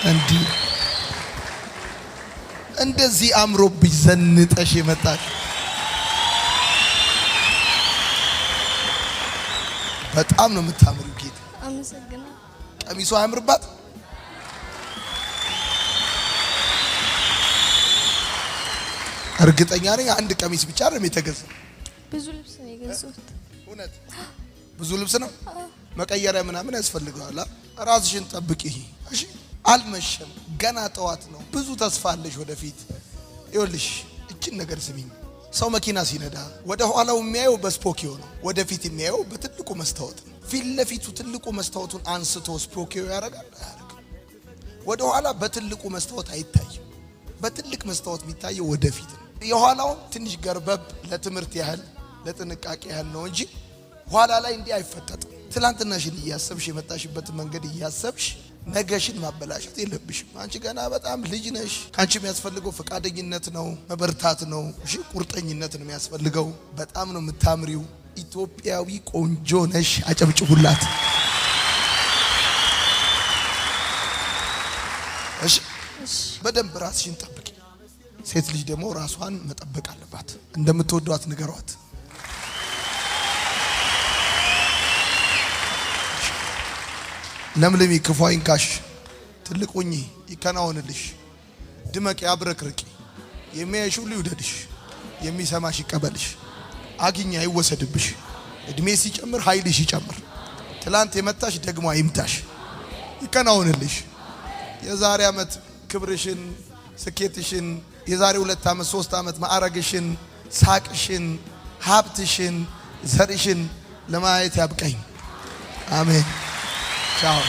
እንዲህ እንደዚህ አምሮብሽ ዘንጠሽ የመጣሽ በጣም ነው የምታምሪው። ጌታ አመሰግናለሁ። ቀሚሷ አያምርባት? እርግጠኛ ነኝ አንድ ቀሚስ ብቻ አይደለም የተገዛው። ብዙ ልብስ ነው የገዛሁት። እውነት ብዙ ልብስ ነው። መቀየሪያ ምናምን ያስፈልገዋል። ራስሽን ጠብቂ። እሺ፣ አልመሸም፣ ገና ጠዋት ነው። ብዙ ተስፋ አለሽ ወደፊት። ይኸውልሽ እቺን ነገር ስሚኝ። ሰው መኪና ሲነዳ ወደ ኋላው የሚያየው በስፖኪዮ ነው፣ ወደፊት የሚያየው በትልቁ መስታወት ነው። ፊት ለፊቱ ትልቁ መስታወቱን አንስቶ ስፖኪዮ ያደርጋል አያደርግም? ወደ ኋላ በትልቁ መስታወት አይታይም። በትልቅ መስታወት የሚታየው ወደፊት ነው። የኋላው ትንሽ ገርበብ ለትምህርት ያህል ለጥንቃቄ ያህል ነው እንጂ ኋላ ላይ እንዲህ አይፈጠጥም። ትላንትናሽን እያሰብሽ የመጣሽበትን መንገድ እያሰብሽ ነገሽን ማበላሸት የለብሽም። አንቺ ገና በጣም ልጅ ነሽ። ካንቺ የሚያስፈልገው ፈቃደኝነት ነው፣ መበርታት ነው። እሺ፣ ቁርጠኝነት ነው የሚያስፈልገው። በጣም ነው የምታምሪው። ኢትዮጵያዊ ቆንጆ ነሽ። አጨብጭቡላት። እሺ፣ በደንብ ራስሽን ጠብቂ። ሴት ልጅ ደግሞ ራሷን መጠበቅ አለባት። እንደምትወዷት ንገሯት። ለምልሚ፣ ክፉ አይንካሽ፣ ትልቅ ሁኚ፣ ይከናወንልሽ፣ ድመቂ፣ አብረክርቂ። የሚያይሽ ሁሉ ይውደድሽ፣ የሚሰማሽ ይቀበልሽ፣ አግኛ አይወሰድብሽ። እድሜ ሲጨምር ኃይልሽ ይጨምር። ትላንት የመታሽ ደግሞ አይምታሽ፣ ይከናወንልሽ። የዛሬ ዓመት ክብርሽን፣ ስኬትሽን፣ የዛሬ 2 ዓመት 3 ዓመት ማዕረግሽን፣ ሳቅሽን፣ ሀብትሽን፣ ዘርሽን ለማየት ያብቀኝ። አሜን። ቻው።